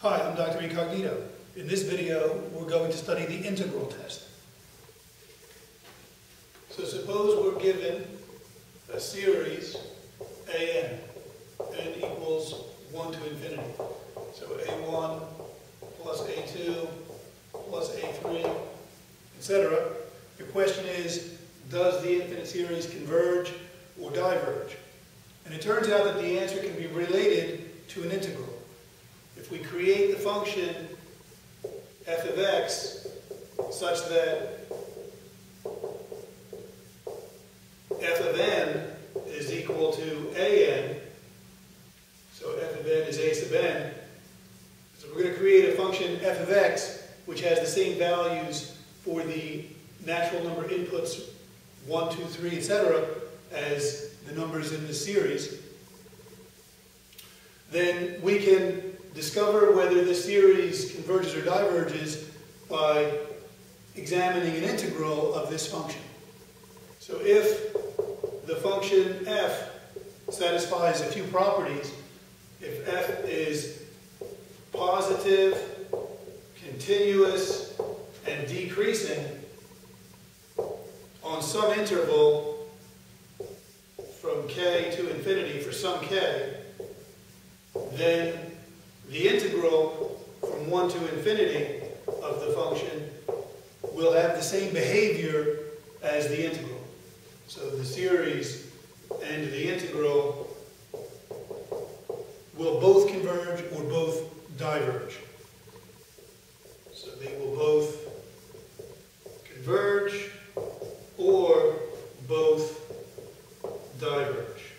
Hi, I'm Dr. Incognito. In this video, we're going to study the integral test. So suppose we're given a series an equals 1 to infinity. So a1 plus a2 plus a3, etc. The question is, does the infinite series converge or diverge? And it turns out that the answer can be related to an integral. If we create the function f of x such that f of n is equal to an, so f of n is a sub n, so we're going to create a function f of x which has the same values for the natural number inputs 1, 2, 3, etc. as the numbers in this series, then we can discover whether the series converges or diverges by examining an integral of this function. So if the function f satisfies a few properties, if f is positive, continuous, and decreasing on some interval from k to infinity for some k, then the integral from 1 to infinity of the function will have the same behavior as the integral. So the series and the integral will both converge or both diverge. So they will both converge or both diverge.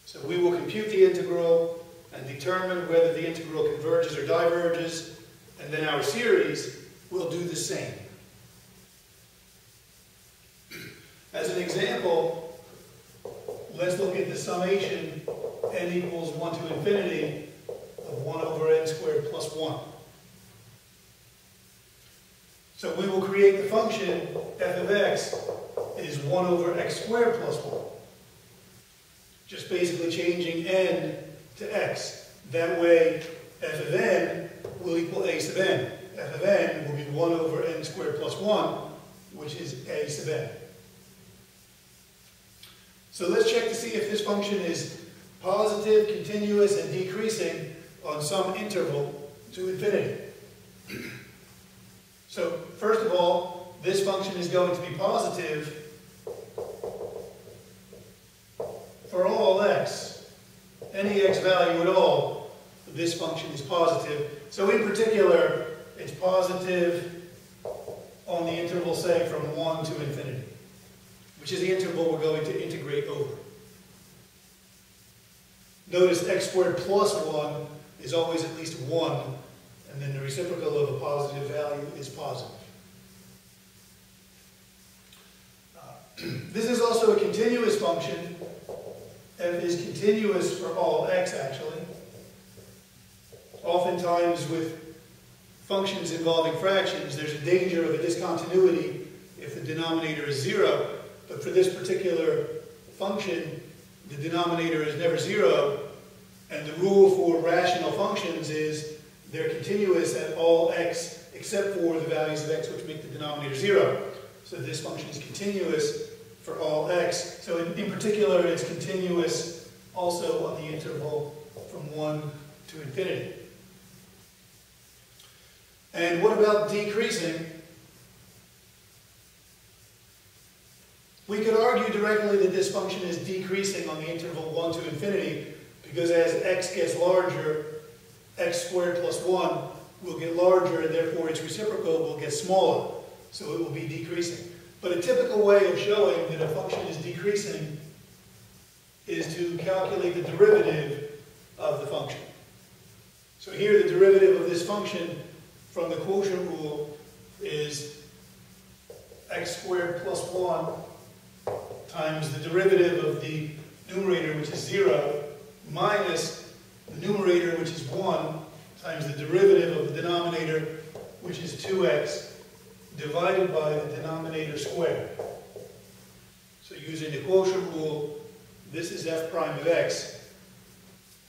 So we will compute the integral and determine whether the integral converges or diverges, and then our series will do the same. As an example, let's look at the summation n equals 1 to infinity of 1 over n squared plus 1. So we will create the function f of x is 1 over x squared plus 1. Just basically changing n to x. That way, f of n will equal a sub n. F of n will be 1 over n squared plus 1, which is a sub n. So let's check to see if this function is positive, continuous, and decreasing on some interval to infinity. So first of all, this function is going to be positive for all x. Any x value at all, this function is positive. So in particular, it's positive on the interval, say, from 1 to infinity, which is the interval we're going to integrate over. Notice x squared plus 1 is always at least 1, and then the reciprocal of a positive value is positive. This is also a continuous function. F is continuous for all x, actually. Oftentimes with functions involving fractions, there's a danger of a discontinuity if the denominator is 0. But for this particular function, the denominator is never 0. And the rule for rational functions is they're continuous at all x except for the values of x which make the denominator 0. So this function is continuous for all x. So in particular, it's continuous also on the interval from 1 to infinity. And what about decreasing? We could argue directly that this function is decreasing on the interval 1 to infinity because as x gets larger, x squared plus 1 will get larger and therefore its reciprocal will get smaller. So it will be decreasing. But a typical way of showing that a function is decreasing is to calculate the derivative of the function. So here the derivative of this function from the quotient rule is x squared plus 1 times the derivative of the numerator, which is 0, minus the numerator, which is 1, times the derivative of the denominator, which is 2x, divided by the denominator squared. So using the quotient rule, this is f prime of x,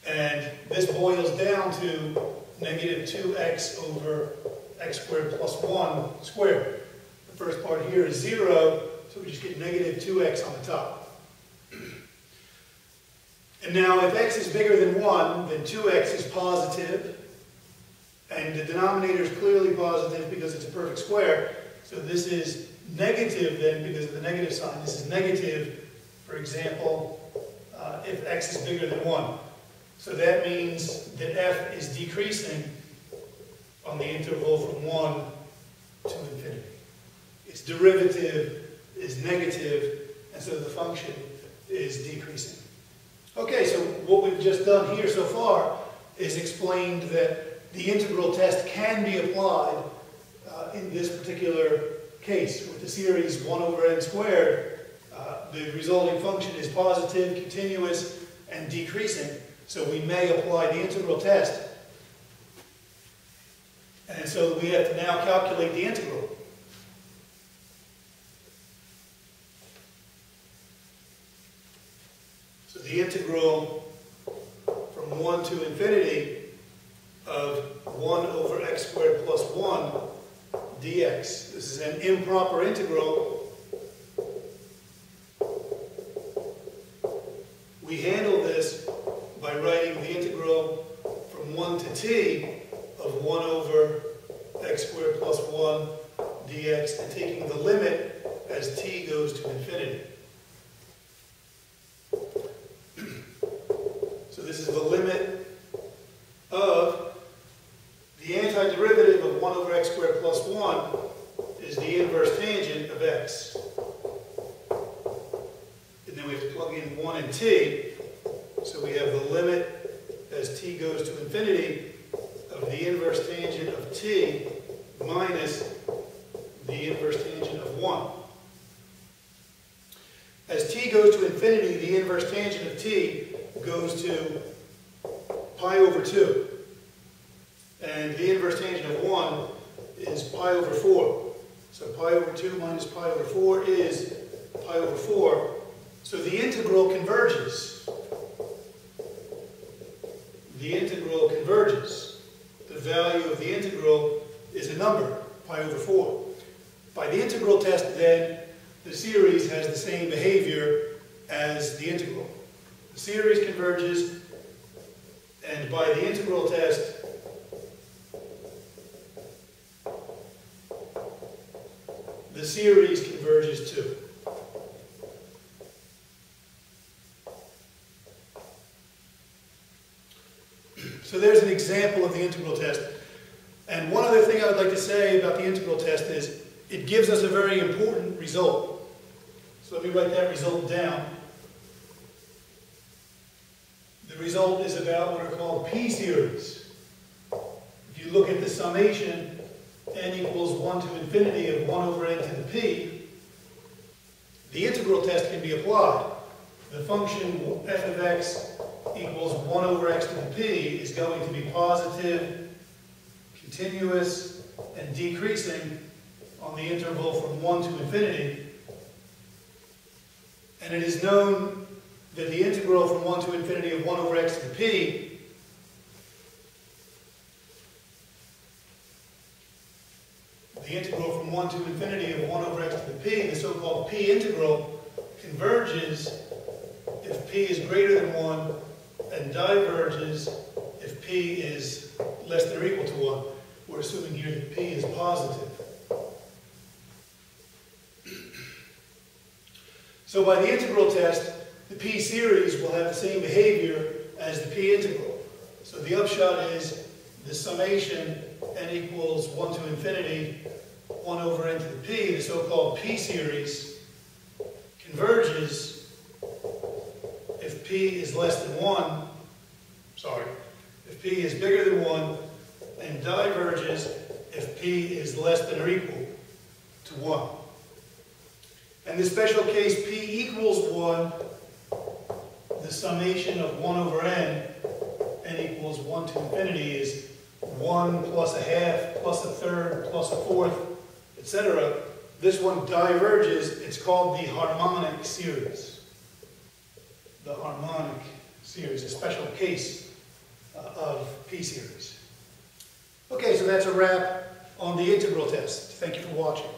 And this boils down to negative 2x over x squared plus 1 squared. The first part here is 0, so we just get negative 2x on the top. And now if x is bigger than 1, then 2x is positive, and the denominator is clearly positive because it's a perfect square. So this is negative then because of the negative sign. This is negative, for example, if x is bigger than 1. So that means that f is decreasing on the interval from 1 to infinity. Its derivative is negative, and so the function is decreasing. Okay, so what we've just done here so far is explained that the integral test can be applied in this particular case. With the series 1 over n squared, the resulting function is positive, continuous, and decreasing. So we may apply the integral test. And so we have to now calculate the integral. So the integral from 1 to infinity of 1 over x squared plus 1 dx. This is an improper integral. We handle this by writing the integral from 1 to t of 1 over x squared plus 1 dx and taking the limit as t goes to infinity. So this is the limit of the antiderivative of 1 over x squared plus 1 is the inverse tangent of x. And then we have to plug in 1 and t. So we have the limit as t goes to infinity of the inverse tangent of t minus the inverse tangent of 1. As t goes to infinity, the inverse tangent of t goes to pi over 2. And the inverse tangent of 1 is pi over 4. So pi over 2 minus pi over 4 is pi over 4. So the integral converges. The integral converges. The value of the integral is a number, pi over 4. By the integral test, then, the series has the same behavior as the integral. The series converges, and by the integral test, the series converges too. So there's an example of the integral test. And one other thing I would like to say about the integral test is it gives us a very important result. So let me write that result down. The result is about what are called p-series. If you look at the summation, n equals 1 to infinity of 1 over n to the p, the integral test can be applied. The function f of x equals 1 over x to the p is going to be positive, continuous, and decreasing on the interval from 1 to infinity. And it is known that the integral from 1 to infinity of 1 over x to the p from 1 to infinity of 1 over x to the p, the so-called p integral, converges if p is greater than 1 and diverges if p is less than or equal to 1. We're assuming here that p is positive. So by the integral test, the p series will have the same behavior as the p integral. So the upshot is the summation n equals 1 to infinity 1 over n to the p, the so-called p series, converges if p is less than 1, if p is bigger than 1, and diverges if p is less than or equal to 1. And the special case p equals 1, the summation of 1 over n equals 1 to infinity is 1 plus a half, plus a third, plus a fourth, etc. This one diverges. It's called the harmonic series. The harmonic series, a special case of p-series. Okay, so that's a wrap on the integral test. Thank you for watching.